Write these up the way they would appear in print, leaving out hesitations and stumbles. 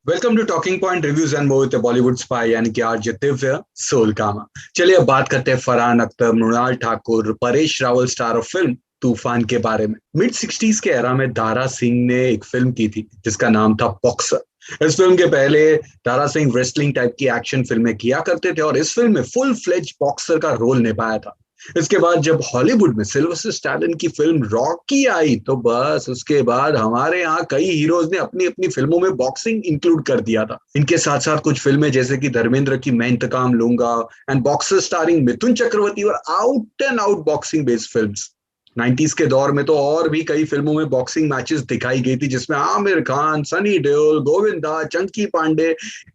Welcome to talking point reviews and more with Bollywood spy यानी कि RJ Divya soul कामा। चलिए अब बात करते हैं Farhan Akhtar, Mrunal Thakur, Paresh Rawal star of film Toofaan के बारे में। मिड 60s के एरा में दारा सिंह ने एक फिल्म की थी जिसका नाम था बॉक्सर। इस फिल्म के पहले दारा सिंह रेसलिंग टाइप की एक्शन फिल्में किया करते थे और इस फिल्म में फुल फ्लेज बॉक्सर का रोल निभाया था। इसके बाद जब हॉलीवुड में सिल्वेस्टर स्टैलोन की फिल्म रॉकी आई तो बस उसके बाद हमारे यहाँ कई हीरोज ने अपनी अपनी फिल्मों में बॉक्सिंग इंक्लूड कर दिया था। इनके साथ साथ कुछ फिल्में जैसे कि धर्मेंद्र की मैं इंतकाम लूंगा and boxer starring Mithun Chakraborty और out and out boxing based films. 90s के दौर में तो और भी कई फिल्मों में बॉक्सिंग मैचेस दिखाई गई थी जिसमें आमिर खान, सनी देओल, गोविंदा, चंकी पांडे,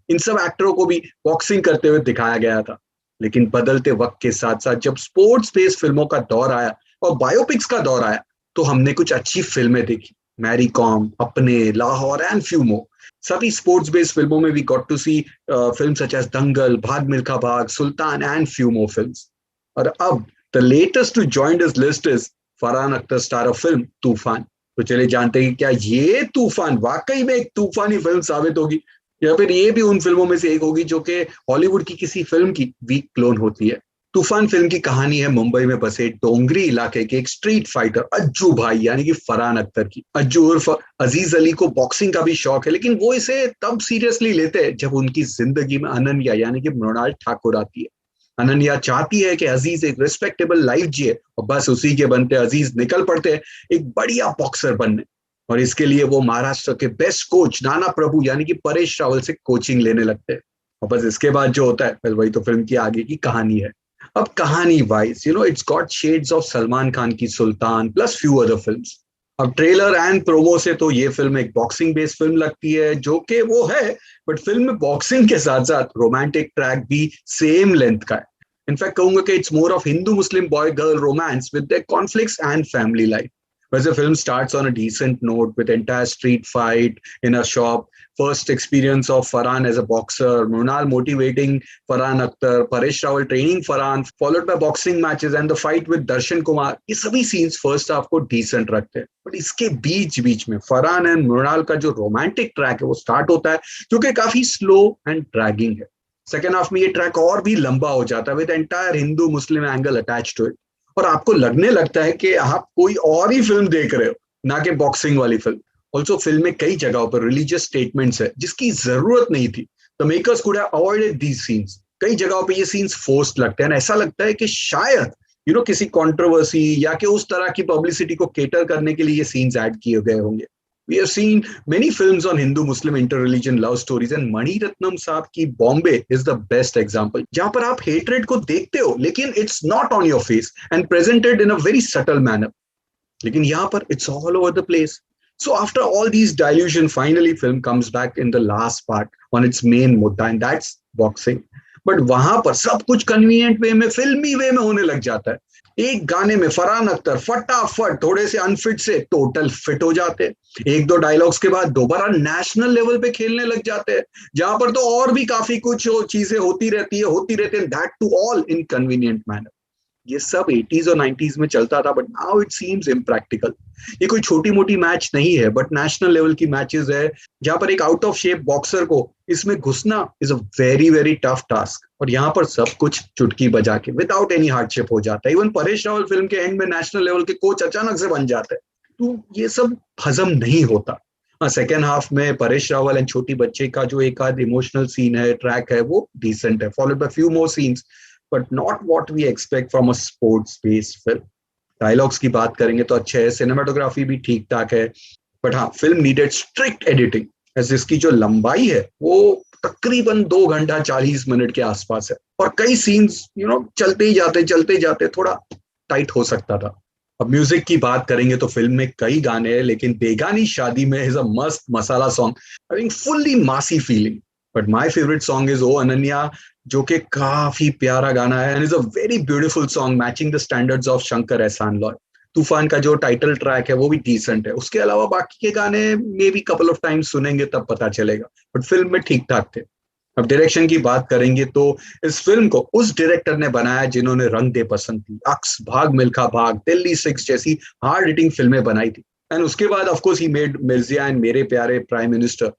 इन सब एक्टरों को भी बॉक्सिंग करते हुए दिखाया गया था। लेकिन बदलते वक्त के साथ साथ जब स्पोर्ट्स बेस्ड फिल्मों का दौर आया और बायोपिक्स का दौर आया तो हमने कुछ अच्छी फिल्में देखी। मैरी कॉम, अपने, लाहौर एंड फ्यू मोर। सभी स्पोर्ट्स बेस्ड फिल्मों में we got to see film such as Dangal, Bhaag Milkha Bhaag, Sultan and few more films. और अब the latest to join this list is Farhan Akhtar star of film Toofan. तो चलिए जानते हैं कि क्या ये तूफान वाकई में एक तूफानी फिल्म साबित होगी या फिर ये भी उन फिल्मों में से एक होगी जो कि हॉलीवुड की किसी फिल्म की वीक क्लोन होती है। तूफान फिल्म की कहानी है मुंबई में बसे डोंगरी इलाके के एक स्ट्रीट फाइटर अज्जू भाई यानी कि फरहान अख्तर की। अज्जू उर्फ अजीज अली को बॉक्सिंग का भी शौक है लेकिन वो इसे तब सीरियसली लेते हैं जब उनकी जिंदगी में अनन्या यानी कि मृणाल ठाकुर आती है। अनन्या चाहती है कि अजीज एक रिस्पेक्टेबल लाइफ जिए और बस उसी के बनते अजीज निकल पड़ते हैं एक बढ़िया बॉक्सर बनने। और इसके लिए वो महाराष्ट्र के बेस्ट कोच नाना प्रभु यानी कि परेश रावल से कोचिंग लेने लगते हैं। और बस इसके बाद जो होता है फिर वही तो फिल्म की आगे की कहानी है। अब कहानी wise it's got shades of Salman Khan की सुल्तान प्लस फ्यू अदर फिल्म्स। अब ट्रेलर एंड प्रोमो से तो ये फिल्म एक बॉक्सिंग बेस्ड फिल्म लगती है जो कि वो है, बट फिल्म में बॉक्सिंग के साथ साथ रोमांटिक ट्रैक भी सेम लेंथ का है। इनफैक्ट कहूंगा कि it's more of Hindu Muslim boy girl romance with their conflicts and family life. वैसे film starts on a decent note with entire street fight in a shop, first experience of Farhan as a boxer, Mrunal motivating Farhan Akhtar, Paresh Rawal training Farhan, followed by boxing matches and the fight with Darshan Kumar. ये सभी scenes first half को decent रखते हैं, but इसके बीच बीच में Farhan and Mrinal का जो romantic track है वो स्टार्ट होता है जो कि काफी स्लो एंड ड्रैगिंग है। सेकेंड हाफ में ये ट्रैक और भी लंबा हो जाता है with entire Hindu Muslim angle attach to it और आपको लगने लगता है कि आप कोई और ही फिल्म देख रहे हो ना कि बॉक्सिंग वाली फिल्म। ऑल्सो फिल्म में कई जगहों पर रिलीजियस स्टेटमेंट्स है जिसकी जरूरत नहीं थी। The makers could have avoided these scenes. कई जगहों पे ये सीन्स फोर्स्ड लगते हैं, ऐसा लगता है कि शायद किसी कंट्रोवर्सी या कि उस तरह की पब्लिसिटी को केटर करने के लिए ये सीन्स ऐड किए गए होंगे। We have seen many films on Hindu-Muslim inter-religion love stories and Mani Ratnam साहब की Bombay is the best example जहां पर आप hatred को देखते हो लेकिन it's not on your face and presented in a very subtle manner. लेकिन यहाँ पर it's all over the place. So after all these dilution, finally film comes back in the last part on its main मुद्दा and that's boxing. But वहां पर सब कुछ convenient way में, फिल्मी वे में होने लग जाता है। एक गाने में फरहान अख्तर फटाफट थोड़े से अनफिट से टोटल फिट हो जाते हैं। एक दो डायलॉग्स के बाद दोबारा नेशनल लेवल पे खेलने लग जाते हैं जहां पर तो और भी काफी कुछ चीजें होती रहती है that too all in convenient manner. ये सब 80s और 90s में चलता था but now it seems impractical. ये कोई छोटी मोटी मैच नहीं है बट नेशनल लेवल की मैचेस है जहां पर एक आउट ऑफ शेप बॉक्सर को इसमें घुसना is a very very tough task और यहाँ पर सब कुछ चुटकी बजा के विदाउट एनी हार्डशिप हो जाता है। इवन परेश रावल फिल्म के एंड में नेशनल लेवल के कोच अचानक से बन जाते हैं तो ये सब हजम नहीं होता। हाँ, सेकेंड हाफ में परेश रावल एंड छोटी बच्चे का जो एक आध इमोशनल सीन है, ट्रैक है, वो डिसेंट है, followed by few more scenes but not what we expect from a sports based film. Dialogues की बात करेंगे तो अच्छे है, सिनेमाटोग्राफी भी ठीक ठाक है, बट हाँ फिल्म नीडेड स्ट्रिक्ट एडिटिंग। जिसकी जो लंबाई है वो तकरीबन 2 घंटा 40 मिनट के आसपास है और कई सीन्स चलते ही जाते थोड़ा टाइट हो सकता था। अब म्यूजिक की बात करेंगे तो फिल्म में कई गाने हैं लेकिन बेगानी शादी में इज अ मस्त masala song having fully massy feeling. But my favourite song is O Ananya जो कि काफी प्यारा गाना है and is a very beautiful song matching the standards of Shankar Ehsaan Loy. तूफान का जो टाइटल ट्रैक है वो भी डिसेंट है, उसके अलावा बाकी के गाने may be couple of times सुनेंगे तब पता चलेगा बट फिल्म में ठीक ठाक थे। अब डायरेक्शन की बात करेंगे तो इस फिल्म को उस डायरेक्टर ने बनाया जिन्होंने रंग दे पसंद थी, अक्स, भाग मिल्खा भाग, दिल्ली 6 जैसी हार्ड हिटिंग फिल्में बनाई थी एंड उसके बाद of course he made Mirzya and मेरे प्यारे प्राइम मिनिस्टर।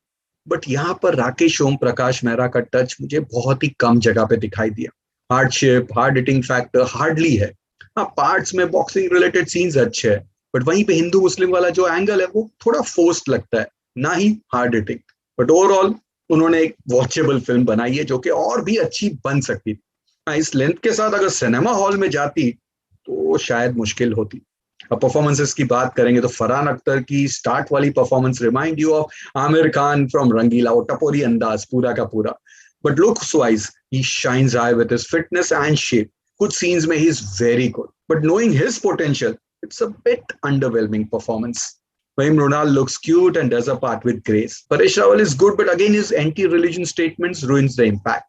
बट यहाँ पर राकेश ओम प्रकाश मेहरा का टच मुझे बहुत ही कम जगह पे दिखाई दिया। Hardship, hard hitting factor hardly है। हाँ, पार्ट्स में बॉक्सिंग रिलेटेड सीन्स अच्छे हैं, बट वहीं पे हिंदू मुस्लिम वाला जो एंगल है वो थोड़ा फोर्स्ड लगता है, ना ही हार्ड हिटिंग। बट ओवरऑल उन्होंने एक वॉचेबल फिल्म बनाई है जो कि और भी अच्छी बन सकती थी। हाँ, इस लेंथ के साथ अगर सिनेमा हॉल में जाती तो शायद मुश्किल होती। अब परफॉर्मेंसेस की बात करेंगे तो फरहान अख्तर की स्टार्ट वाली performance remind you of Aamir Khan from Rangeela, वो टपोरी अंदाज पूरा का पूरा। But looks wise he shines I with his fitness and shape. कुछ सीन्स में he is very good, but knowing his potential it's a bit underwhelming performance. वहीं Mrunal looks cute and does a part with grace. Paresh Rawal is good, but again his anti-religion statements ruins the impact.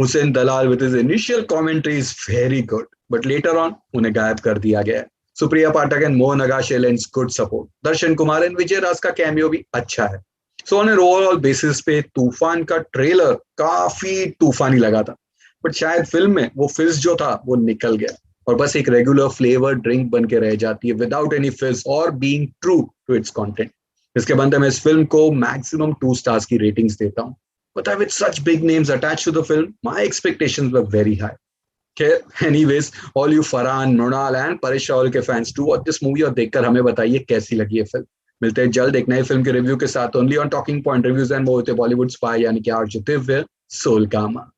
Hussein Dalal with his initial commentary is very good, but later on उन्हें गायब कर दिया गया है। Supriya Pathak and Mohan Agashe lends good support. Darshan Kumar and Vijay Raaz का cameo भी अच्छा है। So on an overall basis पे तूफान का ट्रेलर काफी तूफानी लगा था, बट शायद फिल्म में वो फिज जो था वो निकल गया और बस एक रेगुलर फ्लेवर ड्रिंक बन के रह जाती है विदाउट एनी फिज और being true to its content. इसके बाद मैं इस फिल्म को मैक्सिमम 2 स्टार्स की रेटिंग्स देता हूँ। But with such big names attached to the film, my expectations were very high. Okay, anyways, all you Farhan, Mronal and Paresh Rawal के fans do watch this movie और देखकर हमें बताइए कैसी लगी ये फिल्म। मिलते हैं जल्द एक नई फिल्म के रिव्यू के साथ only on talking point reviews and more with Bollywood spy यानी कि आरजे दिव्य सोल कामा।